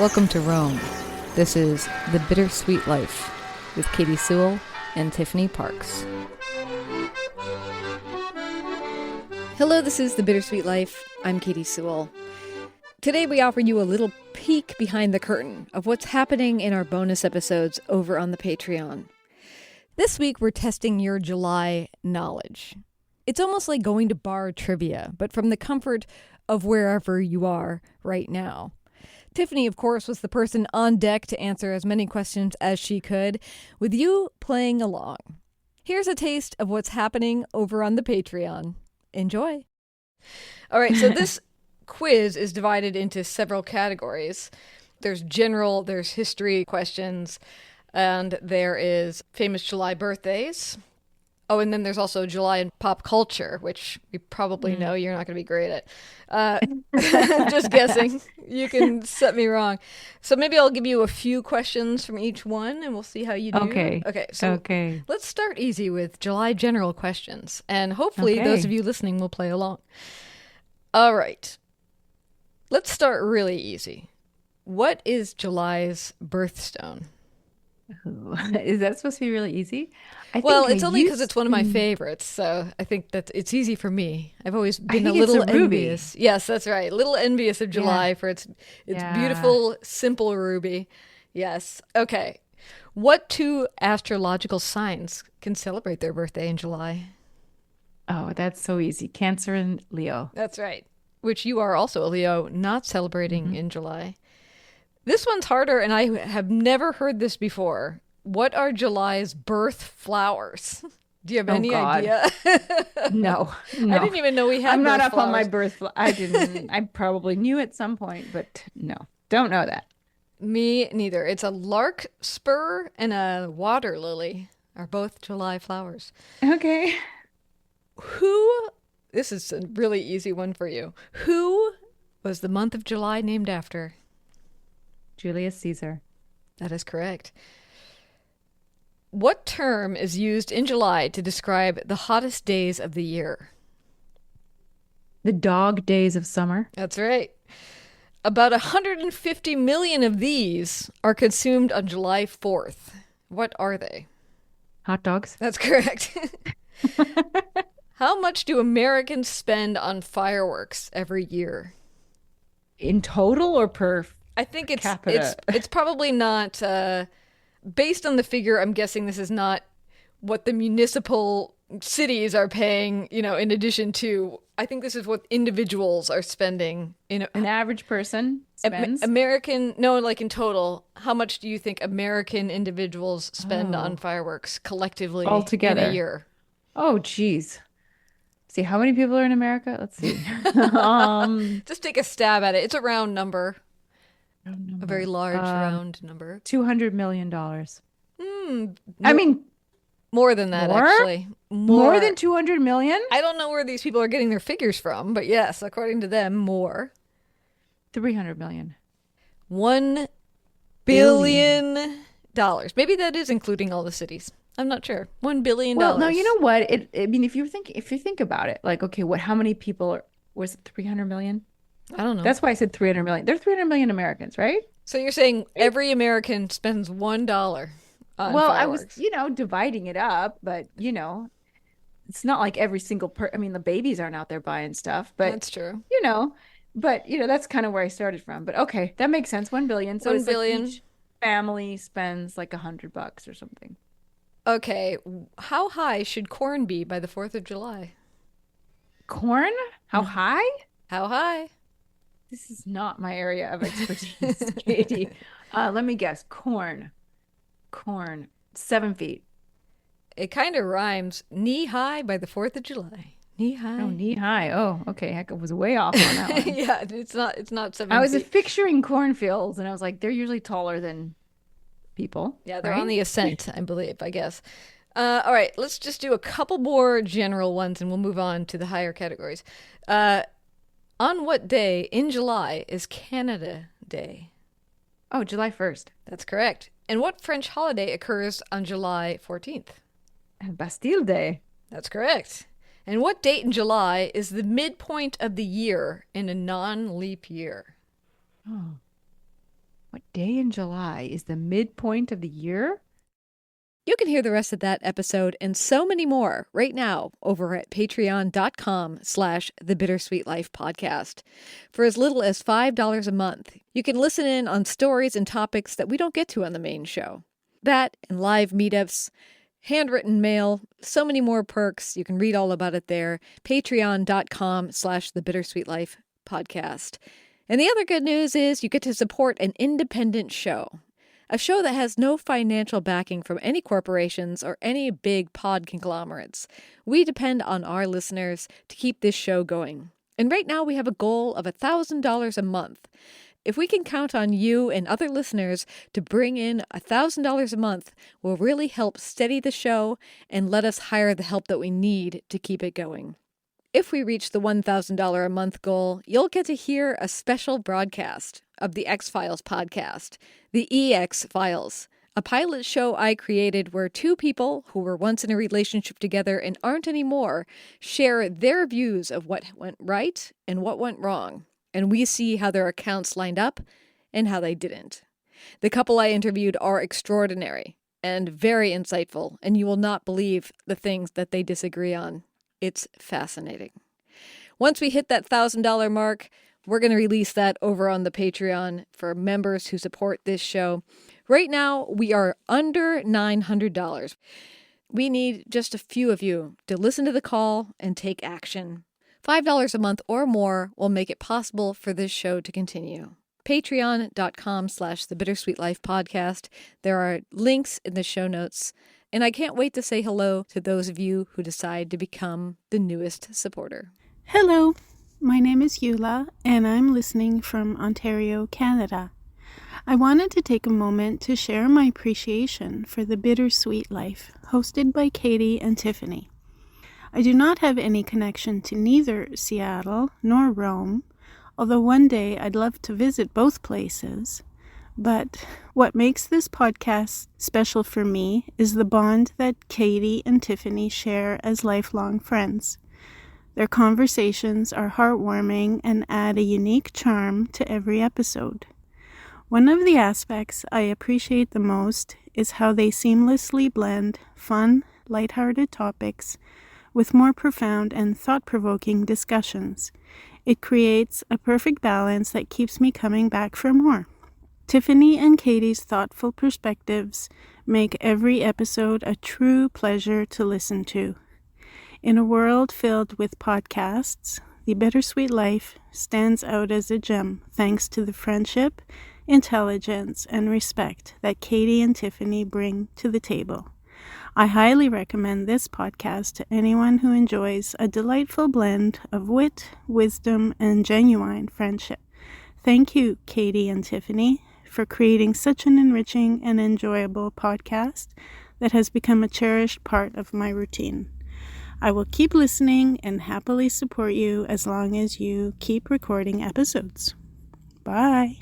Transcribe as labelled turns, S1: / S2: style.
S1: Welcome to Rome. This is The Bittersweet Life with Katie Sewell and Tiffany Parks. Hello, this is The Bittersweet Life. I'm Katie Sewell. Today we offer you a little peek behind the curtain of what's happening in our bonus episodes over on the Patreon. This week we're testing your July knowledge. It's almost like going to bar trivia, but from the comfort of wherever you are right now. Tiffany, of course, was the person on deck to answer as many questions as she could, with you playing along. Here's a taste of what's happening over on the Patreon. Enjoy. All right, so this quiz is divided into several categories. There's general, there's history questions, and there is famous July birthdays. Oh, and then there's also July and pop culture, which you probably know you're not going to be great at. Just guessing. You can set me wrong. So maybe I'll give you a few questions from each one, and we'll see how you do.
S2: Okay.
S1: So let's start easy with July general questions, and hopefully those of you listening will play along. All right. Let's start really easy. What is July's birthstone?
S2: Ooh, is that supposed to be really easy?
S1: Well, it's only because it's one of my favorites, so I think that it's easy for me. I've always been a little envious. Yes, that's right. A little envious of July for its beautiful, simple ruby. Yes. Okay. What two astrological signs can celebrate their birthday in July?
S2: Oh, that's so easy. Cancer and Leo.
S1: That's right. Which you are also a Leo, not celebrating in July. This one's harder, and I have never heard this before. What are July's birth flowers? Do you have any idea?
S2: No.
S1: I didn't even know we had
S2: I'm not
S1: birth
S2: up
S1: flowers.
S2: on my birth. I didn't. I probably knew at some point, but no. Don't know that.
S1: Me neither. It's a larkspur and a water lily are both July flowers.
S2: Okay.
S1: This is a really easy one for you. Who was the month of July named after?
S2: Julius Caesar.
S1: That is correct. What term is used in July to describe the hottest days of the year?
S2: The dog days of summer.
S1: That's right. About 150 million of these are consumed on July 4th. What are they?
S2: Hot dogs.
S1: That's correct. How much do Americans spend on fireworks every year?
S2: In total or per
S1: I think
S2: capita?
S1: it's probably not based on the figure. I'm guessing this is not what the municipal cities are paying, in addition to, I think this is what individuals are spending.
S2: An average person spends?
S1: Like in total, how much do you think American individuals spend on fireworks collectively
S2: altogether
S1: in a year?
S2: Oh, geez. See, how many people are in America? Let's see.
S1: Just take a stab at it. It's a round number. A very large round number.
S2: $200 million.
S1: I mean, more than that, actually.
S2: More than 200 million?
S1: I don't know where these people are getting their figures from, but yes, according to them, more.
S2: 300 million.
S1: $1 billion. Maybe that is including all the cities. I'm not sure. $1 billion.
S2: Well, no, you know what? If you think about it, like, okay, how many people was it 300 million?
S1: I don't know.
S2: That's why I said 300 million. There are 300 million Americans, right?
S1: So you're saying every American spends $1 on fireworks.
S2: I was, dividing it up, but, it's not like every single the babies aren't out there buying stuff, but
S1: that's true.
S2: That's kind of where I started from. But okay, that makes sense. 1 billion. So
S1: $1 billion.
S2: Like each family spends like $100 or something.
S1: Okay. How high should corn be by the 4th of July?
S2: Corn? How high?
S1: How high?
S2: This is not my area of expertise, Katie. Let me guess. Corn. 7 feet.
S1: It kind of rhymes. Knee high by the 4th of July. Knee high.
S2: Oh, knee high. Oh, okay. Heck, I was way off on that one.
S1: Yeah, it's not 7
S2: I was
S1: feet.
S2: picturing cornfields, and I was like, they're usually taller than people.
S1: Yeah, they're on the ascent, I believe, I guess. All right, let's just do a couple more general ones, and we'll move on to the higher categories. On what day in July is Canada Day?
S2: Oh, July 1st.
S1: That's correct. And what French holiday occurs on July 14th?
S2: Bastille Day.
S1: That's correct. And what date in July is the midpoint of the year in a non-leap year?
S2: Oh. What day in July is the midpoint of the year?
S1: You can hear the rest of that episode and so many more right now over at patreon.com/the Bittersweet Life podcast. For as little as $5 a month, you can listen in on stories and topics that we don't get to on the main show. That and live meetups, handwritten mail, so many more perks. You can read all about it there. Patreon.com/the Bittersweet Life podcast. And the other good news is you get to support an independent show. A show that has no financial backing from any corporations or any big pod conglomerates. We depend on our listeners to keep this show going. And right now we have a goal of $1,000 a month. If we can count on you and other listeners to bring in $1,000 a month, will really help steady the show and let us hire the help that we need to keep it going. If we reach the $1,000 a month goal, you'll get to hear a special broadcast of the X-Files podcast, the EX-Files, a pilot show I created where two people who were once in a relationship together and aren't anymore share their views of what went right and what went wrong, and we see how their accounts lined up and how they didn't. The couple I interviewed are extraordinary and very insightful, and you will not believe the things that they disagree on. It's fascinating. Once we hit that $1,000 mark, we're going to release that over on the Patreon for members who support this show. Right now, we are under $900. We need just a few of you to listen to the call and take action. $5 a month or more will make it possible for this show to continue. Patreon.com/the Bittersweet Life podcast. There are links in the show notes. And I can't wait to say hello to those of you who decide to become the newest supporter.
S3: Hello, my name is Eula, and I'm listening from Ontario, Canada. I wanted to take a moment to share my appreciation for the Bittersweet Life, hosted by Katie and Tiffany. I do not have any connection to neither Seattle nor Rome, although one day I'd love to visit both places. But what makes this podcast special for me is the bond that Katie and Tiffany share as lifelong friends. Their conversations are heartwarming and add a unique charm to every episode. One of the aspects I appreciate the most is how they seamlessly blend fun, lighthearted topics with more profound and thought-provoking discussions. It creates a perfect balance that keeps me coming back for more. Tiffany and Katie's thoughtful perspectives make every episode a true pleasure to listen to. In a world filled with podcasts, The Bittersweet Life stands out as a gem thanks to the friendship, intelligence, and respect that Katie and Tiffany bring to the table. I highly recommend this podcast to anyone who enjoys a delightful blend of wit, wisdom, and genuine friendship. Thank you, Katie and Tiffany, for creating such an enriching and enjoyable podcast that has become a cherished part of my routine. I will keep listening and happily support you as long as you keep recording episodes. Bye.